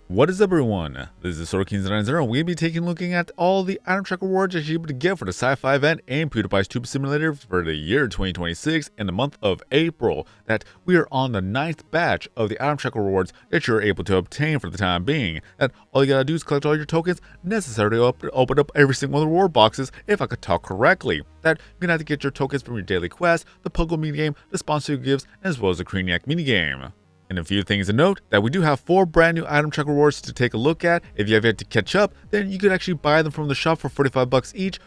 What is up, everyone? This is SwordKings990. We're going to be looking at all the item track rewards that you're able to get for the Sci-Fi event and Pewdiepie's Tube Simulator for the year 2026 in the month of April. That we are on the 9th batch of the item track rewards that you're able to obtain for the time being. That all you gotta do is collect all your tokens necessary to open up every single one of the reward boxes, if I could talk correctly. That you're gonna have to get your tokens from your daily quest, the Pogo minigame, the sponsored gifts, as well as the Craniac minigame. And a few things to note, that we do have 4 brand new item track rewards to take a look at. If you have yet to catch up, then you could actually buy them from the shop for 45 bucks each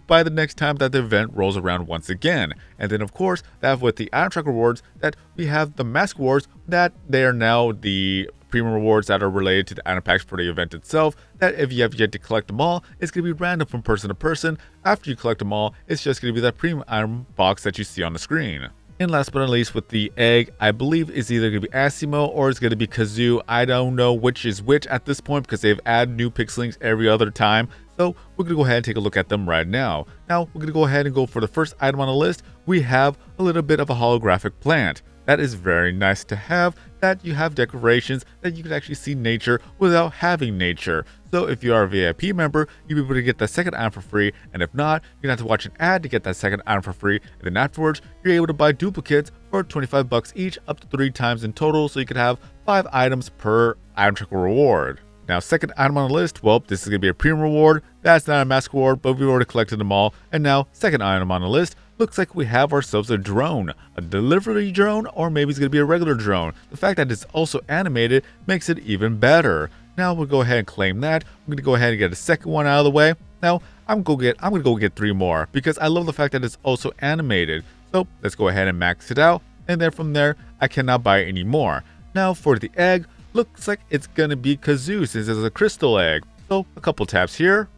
by the next time that the event rolls around once again. And then of course, that with the item track rewards, that we have the mask rewards, that they are now the premium rewards that are related to the item packs for the event itself, that if you have yet to collect them all, it's going to be random from person to person. After you collect them all, it's just going to be that premium item box that you see on the screen. And last but not least, with the egg, I believe it's either going to be Asimo or it's going to be Kazoo. I don't know which is which at this point because they've added new pixelings every other time. So we're going to go ahead and take a look at them right now. Now we're going to go ahead and go for the first item on the list. We have a little bit of a holographic plant. That is very nice to have, that you have decorations that you can actually see nature without having nature. So if you are a VIP member, you'll be able to get that second item for free, and if not, you're gonna have to watch an ad to get that second item for free, and then afterwards, you're able to buy duplicates for 25 bucks each, up to 3 times in total, so you could have 5 items per item track reward. Now, second item on the list, well, this is going to be a premium reward. That's not a mask reward, but we've already collected them all. And now, second item on the list, looks like we have ourselves a drone. A delivery drone, or maybe it's going to be a regular drone. The fact that it's also animated makes it even better. Now, we'll go ahead and claim that. I'm going to go ahead and get a second one out of the way. Now, I'm going to go get 3 more, because I love the fact that it's also animated. So, let's go ahead and max it out. And then from there, I cannot buy any more. Now, for the egg, looks like it's gonna be Kazoo since it's a crystal egg. So a couple taps here.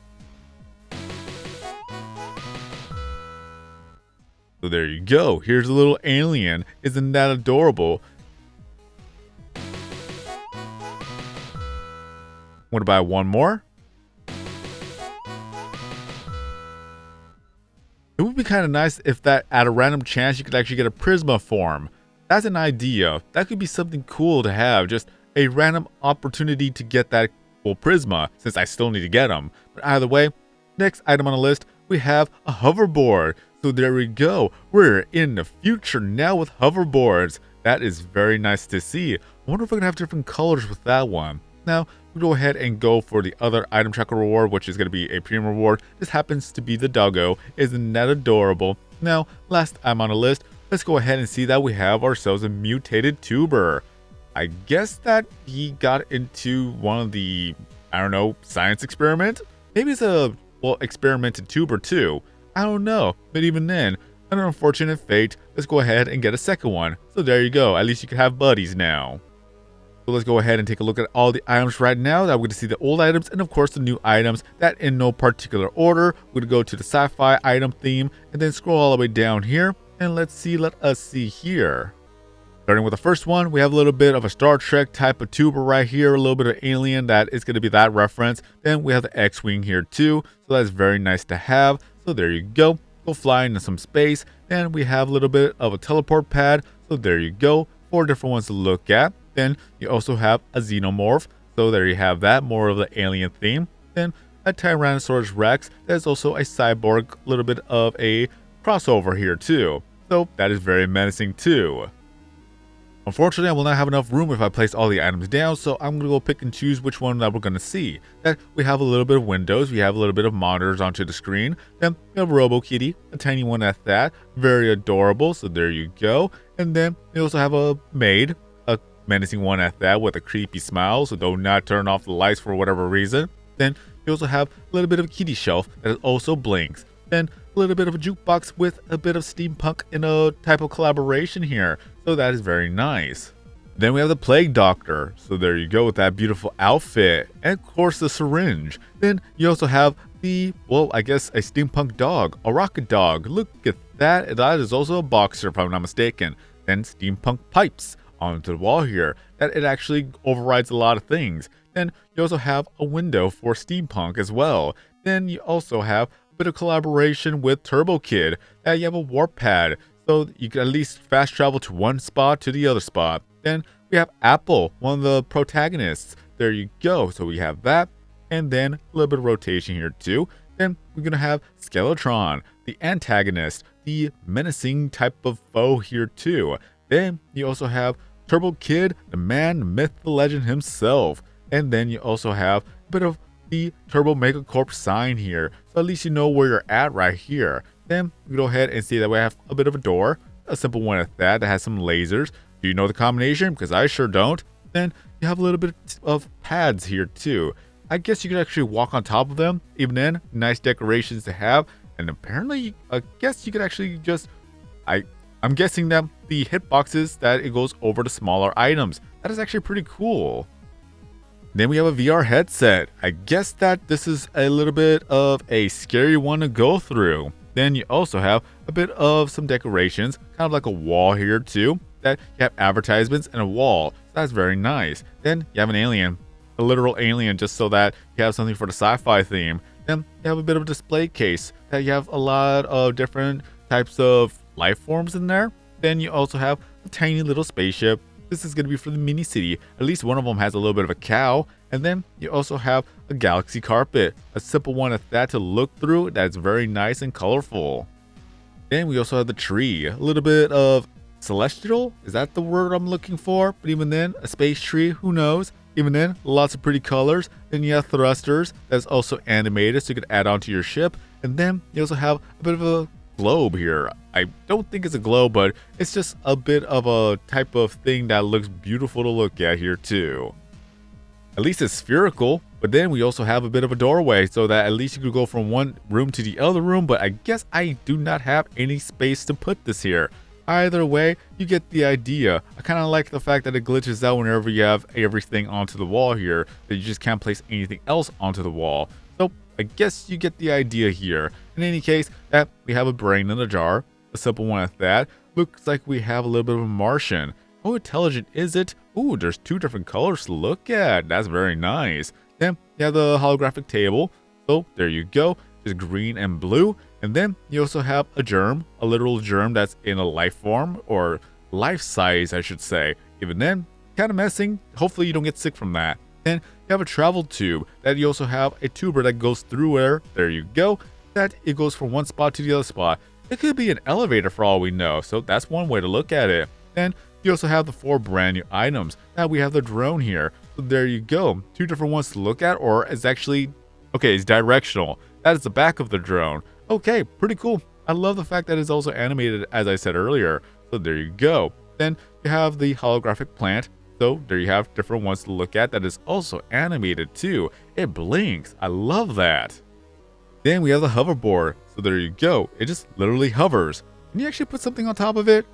So there you go. Here's a little alien. Isn't that adorable? Want to buy one more? It would be kind of nice if that at a random chance you could actually get a Prisma form. That's an idea. That could be something cool to have. Just a random opportunity to get that cool Prisma, since I still need to get them. But either way, next item on the list, we have a hoverboard. So there we go. We're in the future now with hoverboards. That is very nice to see. I wonder if we're going to have different colors with that one. Now, we'll go ahead and go for the other item tracker reward, which is going to be a premium reward. This happens to be the doggo. Isn't that adorable? Now, last item on the list, let's go ahead and see that we have ourselves a mutated tuber. I guess that he got into one of the, I don't know, science experiment? Maybe it's a, well, experimented tuber too. I don't know, but even then, an unfortunate fate. Let's go ahead and get a second one. So there you go, at least you can have buddies now. So let's go ahead and take a look at all the items right now. That we're going to see the old items and of course the new items, that in no particular order. We're going to go to the sci-fi item theme and then scroll all the way down here. And let us see here. Starting with the first one, we have a little bit of a Star Trek type of tuber right here, a little bit of alien, that is going to be that reference. Then we have the X-Wing here too, so that's very nice to have. So there you go, go fly into some space. Then we have a little bit of a teleport pad, so there you go, 4 different ones to look at. Then you also have a Xenomorph, so there you have that, more of the alien theme. Then a Tyrannosaurus Rex, there's also a cyborg, a little bit of a crossover here too. So that is very menacing too. Unfortunately, I will not have enough room if I place all the items down, so I'm going to go pick and choose which one that we're going to see. That we have a little bit of windows, we have a little bit of monitors onto the screen. Then we have Robo Kitty, a tiny one at that, very adorable, so there you go. And then we also have a maid, a menacing one at that with a creepy smile, so do not turn off the lights for whatever reason. Then you also have a little bit of a kitty shelf that also blinks. Then a little bit of a jukebox with a bit of steampunk in a type of collaboration here. So that is very nice. Then we have the Plague Doctor. So there you go with that beautiful outfit. And of course the syringe. Then you also have the, well, I guess a steampunk dog, a rocket dog. Look at that. That is also a boxer if I'm not mistaken. Then steampunk pipes onto the wall here. That it actually overrides a lot of things. Then you also have a window for steampunk as well. Then you also have bit of collaboration with Turbo Kid. You have a warp pad, so you can at least fast travel to one spot to the other spot. Then we have Apple, one of the protagonists, there you go. So we have that, and then a little bit of rotation here too. Then we're going to have Skeletron, the antagonist, the menacing type of foe here too. Then you also have Turbo Kid, the man, the myth, the legend himself. And then you also have a bit of the Turbo Megacorp sign here. So at least you know where you're at right here. Then we go ahead and see that we have a bit of a door, a simple one at that has some lasers. Do you know the combination? Because I sure don't. Then you have a little bit of pads here too. I guess you could actually walk on top of them. Even then, nice decorations to have. And apparently, I guess you could actually just... I'm guessing that the hitboxes, that it goes over to smaller items. That is actually pretty cool. Then we have a VR headset. I guess that this is a little bit of a scary one to go through. Then you also have a bit of some decorations, kind of like a wall here too. That you have advertisements and a wall. So that's very nice. Then you have an alien. A literal alien, just so that you have something for the sci-fi theme. Then you have a bit of a display case that you have a lot of different types of life forms in there. Then you also have a tiny little spaceship. This is going to be for the mini city. At least one of them has a little bit of a cow. And then you also have a galaxy carpet, a simple one at that to look through. That's very nice and colorful. Then we also have the tree, a little bit of celestial. Is that the word I'm looking for? But even then, a space tree, who knows? Even then, lots of pretty colors. Then you have thrusters that's also animated, so you can add on to your ship. And then you also have a bit of a globe here. I don't think it's a globe, but it's just a bit of a type of thing that looks beautiful to look at here too. At least it's spherical, but then we also have a bit of a doorway so that at least you could go from one room to the other room, but I guess I do not have any space to put this here. Either way, you get the idea. I kind of like the fact that it glitches out whenever you have everything onto the wall here, that you just can't place anything else onto the wall. So I guess you get the idea here. In any case, that we have a brain in a jar, a simple one at that. Looks like we have a little bit of a Martian. How intelligent is it? Ooh, there's two different colors to look at. That's very nice. Then you have the holographic table. So there you go. Just green and blue. And then you also have a germ, a literal germ that's in a life form, or life size, I should say. Even then, kind of messing. Hopefully you don't get sick from that. Then you have a travel tube that you also have a tuber that goes through there. There you go. That it goes from one spot to the other spot. It could be an elevator for all we know. So that's one way to look at it. Then you also have the 4 brand new items. Now we have the drone here. So there you go. 2 different ones to look at, or it's actually, okay, it's directional. That is the back of the drone. Okay, pretty cool. I love the fact that it's also animated, as I said earlier. So there you go. Then you have the holographic plant. So there you have different ones to look at that is also animated too. It blinks. I love that. Then we have the hoverboard. So there you go. It just literally hovers. Can you actually put something on top of it?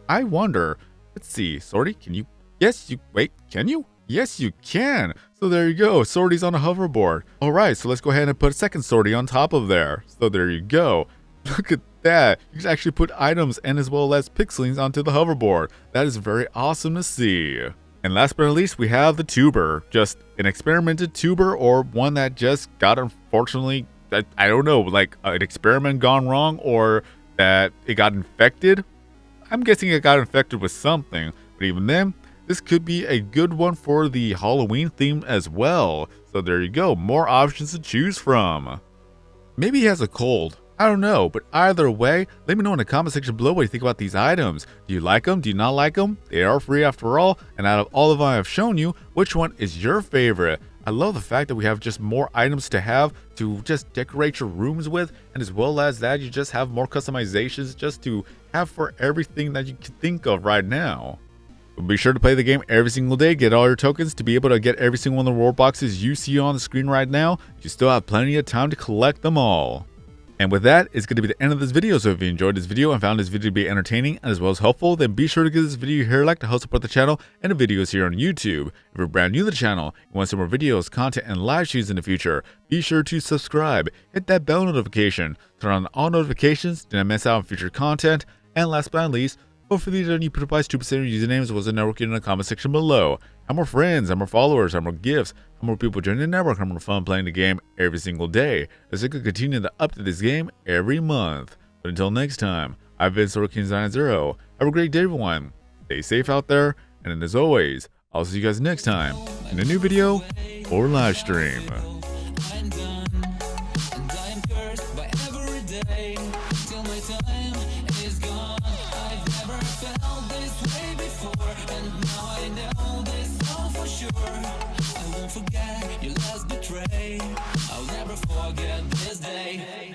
I wonder. Let's see. Sorty, can you? Yes, you. Wait, can you? Yes, you can. So there you go. Sorty's on a hoverboard. All right, so let's go ahead and put a second sorty on top of there. So there you go. Look at that. You can actually put items and as well as pixelings onto the hoverboard. That is very awesome to see. And last but not least, we have the tuber. Just an experimented tuber, or one that just got, unfortunately, I don't know, like an experiment gone wrong, or that it got infected. I'm guessing it got infected with something. But even then, this could be a good one for the Halloween theme as well. So there you go, more options to choose from. Maybe he has a cold. I don't know, but either way, let me know in the comment section below what you think about these items. Do you like them? Do you not like them? They are free after all, and out of all of them I have shown you, which one is your favorite? I love the fact that we have just more items to have to just decorate your rooms with, and as well as that, you just have more customizations just to have for everything that you can think of right now. But be sure to play the game every single day, get all your tokens to be able to get every single one of the reward boxes you see on the screen right now. You still have plenty of time to collect them all. And with that, it's going to be the end of this video. So if you enjoyed this video and found this video to be entertaining as well as helpful, then be sure to give this video here a like to help support the channel and the videos here on YouTube. If you're brand new to the channel and want some more videos, content, and live streams in the future, be sure to subscribe, hit that bell notification, turn on all notifications, do not miss out on future content, and last but not least, vote for the new PewDiePie 2% usernames was in the network in the comment section below. Have more friends, have more followers, have more gifts, have more people joining the network, have more fun playing the game every single day, as I could continue to update this game every month. But until next time, I've been SwordKing090. Have a great day, everyone. Stay safe out there, and as always, I'll see you guys next time in a new video or live stream. Forget your last betray. I'll never forget this day.